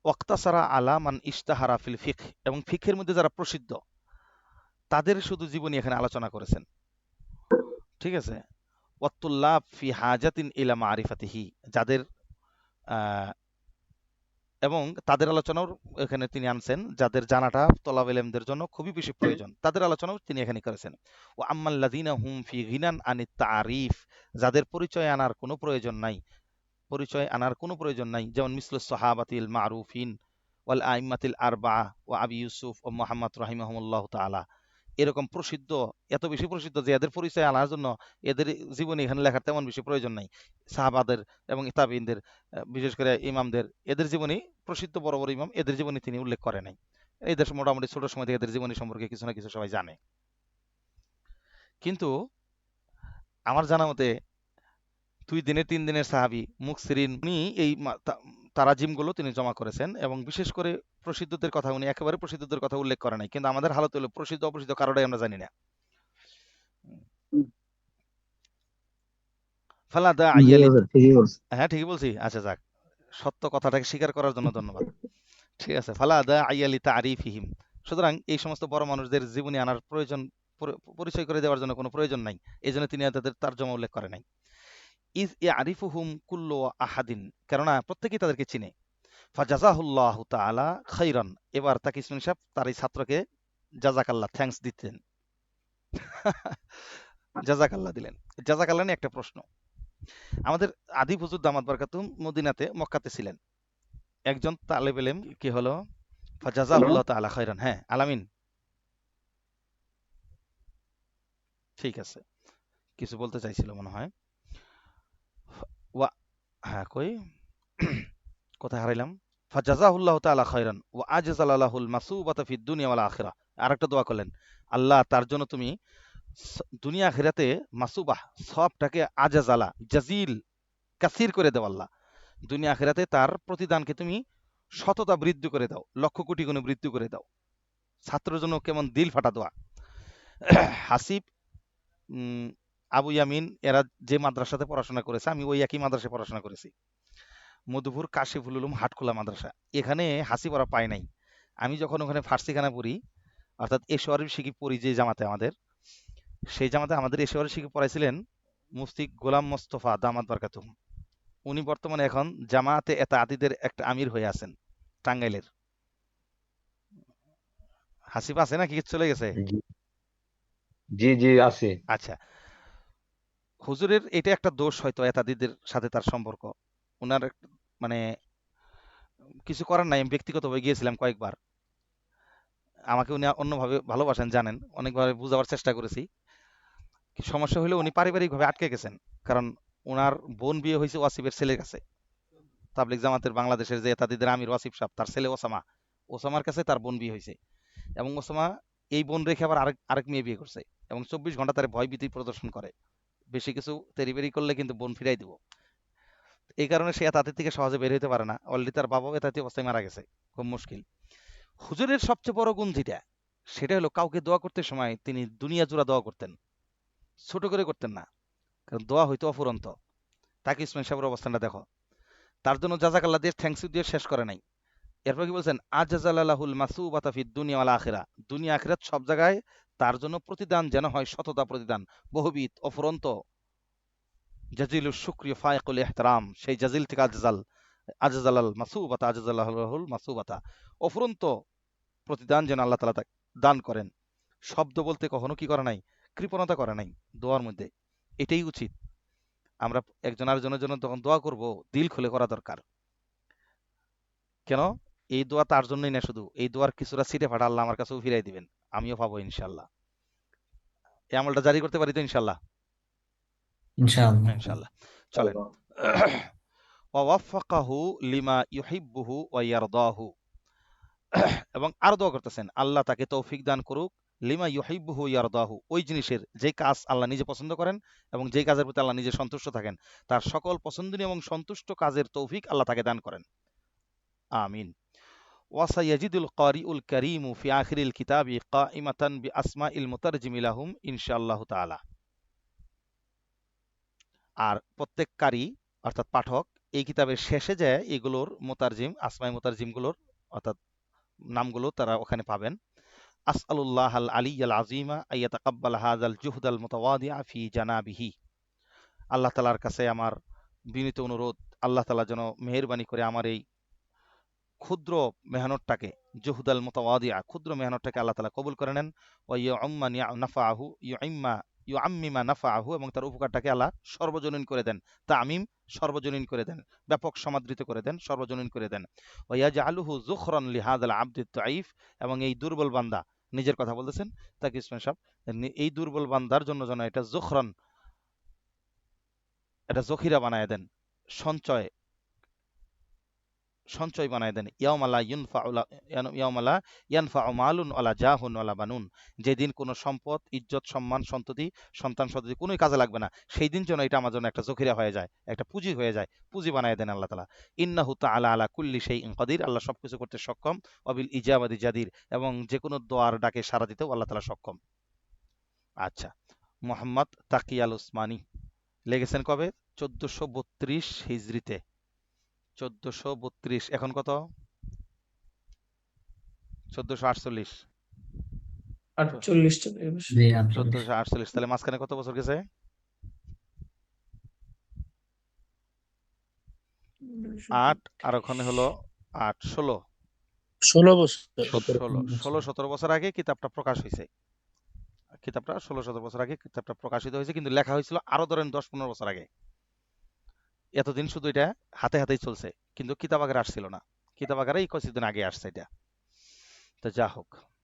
ওয়াক্তাসারা আলা মান ইশতাহারা ফিল ফিকহ, এবং ফিকহের মধ্যে যারা প্রসিদ্ধ তাদের শুধু জীবনী এখানে আলোচনা করেছেন। ঠিক আছে। ওয়াত্তুল্লাব ফি হাজাতিন ইলা মারিফাতিহি, যাদের এবং তাদের আলোচনাও এখানে তিনি আনছেন, যাদের জানাটা তলাব ইলমদের জন্য খুবই বেশি প্রয়োজন, তাদের আলোচনাও তিনি এখানে করেছেন। ও আম্মাল্লাযীনা হুম ফি গিনান আনিত তারিফ, যাদের পরিচয় আনার কোনো প্রয়োজন নাই, যেমন মিসলুস সাহাবাতিল মারুফিন ওয়াল আইম্মাতিল আরবাআ ওয়া আবি ইউসুফ ও মুহাম্মদ রাহিমাহুমুল্লাহ তাআলা, এরকম প্রসিদ্ধ, এত বেশি প্রসিদ্ধ যে এদের পরিচয় আনার জন্য এদের জীবনী এখানে লেখার তেমন বেশি প্রয়োজন নাই। সাহাবাদের এবং তাবিঈনদের, বিশেষ করে ইমামদের, এদের জীবনী, প্রসিদ্ধ বড় বড় ইমাম, এদের জীবনী তিনি উল্লেখ করে নাই। এদের মোটামুটি ছোট সময় থেকে এদের জীবনী সম্পর্কে কিছু না কিছু সবাই জানে। কিন্তু আমার জানা মতে 2 দিনের 3 দিনের সাহাবী মুকসিরিন, উনি এই তারাজিমগুলো তিনি জমা করেছেন, এবং বিশেষ করে প্রসিদ্ধদের কথা উনি একেবারে প্রসিদ্ধদের কথা উল্লেখ করে নাই। কিন্তু আমাদের হালত হলো প্রসিদ্ধ অপ্রসিদ্ধ কারোটাই আমরা জানি না। ফালা দা জি আইয়ালি, হুজুর, ঠিকই বলছেন। হ্যাঁ ঠিকই বলছি, আচ্ছা যাক, সত্য কথাটাকে স্বীকার করার জন্য ধন্যবাদ। ঠিক আছে। ফালা দা আইয়ালি তারিফিহিম, সুতরাং এই সমস্ত বড় মানুষদের জীবনী আনার প্রয়োজন, পরিচয় করে দেওয়ার জন্য কোনো প্রয়োজন নাই, এই জন্য তিনি তাদের তারজমা উল্লেখ করে নাই। ইজ ইয়ারিফুহুম কুল্লু আহাদিন, কেননা প্রত্যেকেই তাদেরকে চিনে। ফাজাজাহুল্লাহু তাআলা খাইরান, এবার তাকে ইসমাইল সাহেব তার এই ছাত্রকে জাযাকাল্লাহ, থ্যাঙ্কস দিতেন। জাযাকাল্লাহ দিলেন। জাযাকাল্লাহ নিয়ে একটা প্রশ্ন। আমাদের আদি হুজুর দামাত বারকাতুহু মদিনাতে, মক্কাতে ছিলেন, একজন তালেব ইলম কি হলো, ফাজাজাহুল্লাহু তাআলা খাইরান। হ্যাঁ আলামিন, ঠিক আছে, কিছু বলতে চাইছিল মনে হয়। ওয়া, হ্যাঁ কই, কোথায় হারাইলাম? ফাজাজাহুল্লাহু তাআলা খাইরান ওয়া আজজালা লাহুল মাসুবাতা ফিদ দুনিয়া ওয়াল আখিরাহ। আরেকটা দোয়া করলেন, আল্লাহ তার জন্য তুমি দুনিয়া আখিরাতে মাসুবাহ, সবটাকে আজাজালা, জাজিল, কাসির করে দাও আল্লাহ। দুনিয়া আখিরাতে তার প্রতিদানকে তুমি শততা বৃদ্ধি করে দাও, লক্ষ কোটি গুণে বৃদ্ধি করে দাও। ছাত্রের জন্য কেমন দিল ফাটা দোয়া। হাসিব, আবু ইয়ামিন, এরা যে মাদ্রাসাতে পড়াশোনা করেছে, আমি ওই একই মাদ্রাসায় পড়াশোনা করেছি, মধুপুর কাশিফুল উলুম হাটখোলা মাদ্রাসা। এখানে হাসিব ওরা পায় নাই। আমি যখন ওখানে ফার্সিখানা পড়ি, অর্থাৎ এশোয়ারি শিখি পড়ি যে জামাতে আমাদের, সেই জামাতে আমাদের এশোয়ারি শিখি পড়াইছিলেন মুফতি গোলাম মোস্তফা দামাত বারকাতুহু। উনি বর্তমানে এখন জামাতে আতিদের একটা আমির হয়ে আছেন টাঙ্গাইলের। হাসিব আছে নাকি চলে গেছে? জি জি জি আছে। আচ্ছা, হুজুরের এটা একটা দোষ হয়তো এতাদিদের সাথে তার সম্পর্ক। উনার মানে কিছু করার নাই, আমি ব্যক্তিগতভাবে গিয়েছিলাম কয়েকবার, আমাকে উনি অন্যভাবে ভালোবাসেন জানেন, অনেকভাবে বুঝাবার চেষ্টা করেছি। সমস্যা হলো উনি পারিবারিকভাবে আটকে গেছেন, কারণ ওনার বোন বিয়ে হয়েছে ওয়াসিফের ছেলের কাছে। তাবলিগ জামাতের বাংলাদেশের যে তাদের আমির ওয়াসিফ সাহেব, তার ছেলে ওসামা, ওসামার কাছে তার বোন বিয়ে হয়েছে, এবং ওসামা এই বোন রেখে আবার আরেক মেয়ে বিয়ে করছে, এবং 24 ঘন্টা তার ভয় ভীতি প্রদর্শন করে, বেশি কিছু তেরিবেরি করলে কিন্তু বোন ফিরাই দিব। এই কারণে সে তাদের থেকে সহজে বের হইতে পারে না, অলরেডি তার বাবাও এতাতি অবস্থায় মারা গেছে, খুব মুশকিল। হুজুরের সবচেয়ে বড় গুণ যেটা, সেটা হলো কাউকে দোয়া করতে সময় তিনি দুনিয়া জোড়া দোয়া করতেন, ছোট করে করতেন না, কারণ দোয়া হইতো অফুরন্ত। তাকে ইসমাইল সাহেবের অবস্থানটা দেখো, তার জন্য জাযাকাল্লাহ দিয়ে থ্যাংকস দিয়ে শেষ করে নাই। এরপর কি বলছেন, আজাজালাহুল মাসুবাতা ফিদ দুনিয়া ওয়াল আখিরা, দুনিয়া আখিরাত সব জায়গায় তার জন্য প্রতিদান যেন হয় শততা প্রতিদান, বহুবিধ অফুরন্ত, জাজিলুস শুকরিয়া ফায়কুল ইহতারাম, সেই জাজিল থেকে আজজাল, আজজালাল মাসুবাতা, আজজালাহুল মাসুবাতা, অফুরন্ত প্রতিদান যেন আল্লাহ তাআলা তাকে দান করেন। শব্দ বলতে কখনো কি করে নাই, কৃপণতা করে নাই দোয়ার মধ্যে। এটাই উচিত। আমরা একজন আরেকজনের জন্য তখন দোয়া করব, দিল খুলে করা দরকার। কেন? এই দোয়া তার জন্যই না, শুধু এই দোয়ার কিছুটা ছিটে ফাটা আল্লাহ আমার কাছেও ফিরাই দিবেন, আমিও পাবো ইনশাল্লাহ। এই আমলটা জারি করতে পারি তো ইনশাল্লাহ? ইনশাআল্লাহ। ইনশাল্লাহ। চলেন। ওয়াফাকাহু লিমা ইউহিব্বুহু ওয়া ইয়ারদাহু, এবং আরো দোয়া করতেছেন আল্লাহ তাকে তৌফিক দান করুক, লিমা ইউহিব্বুহু ইয়ারদাহু, ওই জিনিসের যে কাজ আল্লাহ নিজে পছন্দ করেন এবং যে কাজের প্রতি আল্লাহ নিজে সন্তুষ্ট থাকেন, তার সকল পছন্দনীয় এবং সন্তুষ্ট কাজের তৌফিক আল্লাহ তাকে দান করেন। আমিন। ওয়াসাইয়াজিদুল কারিউল কারীমু ফি আখিরিল কিতাবি কাইমাতান বিআসমাইল মুতারজিমি লাহুম ইনশাআল্লাহু তাআলা। আর প্রত্যেক কারি অর্থাৎ পাঠক এই কিতাবের শেষে যায় এগুলোর মুতারজিম, আসমাই মুতারজিমগুলোর অর্থাৎ নামগুলো তারা ওখানে পাবেন। আসআলুল্লাহ আল আলিয়াল আযীমা আইয়াতাকাব্বাল হাযাল জুহদাল মুতাওয়াদিআ ফি জানাবিহি, আল্লাহ তাআলার কাছে আমার বিনীত অনুরোধ, আল্লাহ তাআলা যেন মেহেরবানি করে আমার এই ক্ষুদ্র মেহনতটাকে, জুহদাল মুতাওয়াদিআ, ক্ষুদ্র মেহনতটাকে আল্লাহ তাআলা কবুল করে নেন। ওয়া ইউআম্মা নাফাআহু, ইউআম্মিমা নাফাআহু, এবং তার উপকারটাকে আল্লাহ সর্বজনীন করে দেন। তামিম, সর্বজনীন করে দেন, ব্যাপক সমাদৃত করে দেন, সর্বজনীন করে দেন। ওয়া ইয়াজআলুহু যুখরান লিহাযাল আবদিত দাঈফ, এবং এই দুর্বল বান্দা, নিজের কথা বলতেছেন তাকে ইসমাইল সাহেব, এই দুর্বল বান্দার জন্য যেন এটা যুখরান, এটা জখিরা বানায় দেন, সঞ্চয় সঞ্চয় বানায় দেন। ইয়াউমালা ইয়ানফাউ মালুন ওয়ালা জাহুন ওয়ালা বানুন, যেদিন কোনো সম্পদ, ইজ্জত, সম্মান, সন্ততি, সন্তান সন্ততি কোনোই কাজে লাগবে না, সেই দিন যেন এটা আমার জন্য একটা জখিরা হয়ে যায়, একটা পুঁজি হয়ে যায়, পুঁজি বানায় দেন আল্লাহ তাআলা। ইন্নাহু তাআলা আলা কুল্লি শাইইন কাদির, আল্লাহ সবকিছু করতে সক্ষম। ওয়াবিল ইজাবাতি জাদির, এবং যে কোনো দোয়ার ডাকে সাড়া দিতেও আল্লাহ তাআলা সক্ষম। আচ্ছা, মোহাম্মদ তাকি আল উসমানী লেগেছেন কবে? 1432 হিজরিতে। 1432, এখন কত? 1448। 48 টা জি, 48। 1448, তাহলে মাঝখানে কত বছর গেছে? 8, আর ওখানে হলো 8, 16, 16 বছর 17 বছর আগে কিতাবটা প্রকাশ হয়েছে। কিতাবটা 16-17 বছর আগে কিতাবটা প্রকাশিত হয়েছে, কিন্তু লেখা হয়েছিল আরো ধরেন 10-15 বছর আগে। এতদিন শুধু এটা হাতে হাতেই চলছে, কিন্তু কিতাব আকারে আসছিল না, কিতাব আকারে কিছুদিন আগে আসছে এটা। তো যা হোক।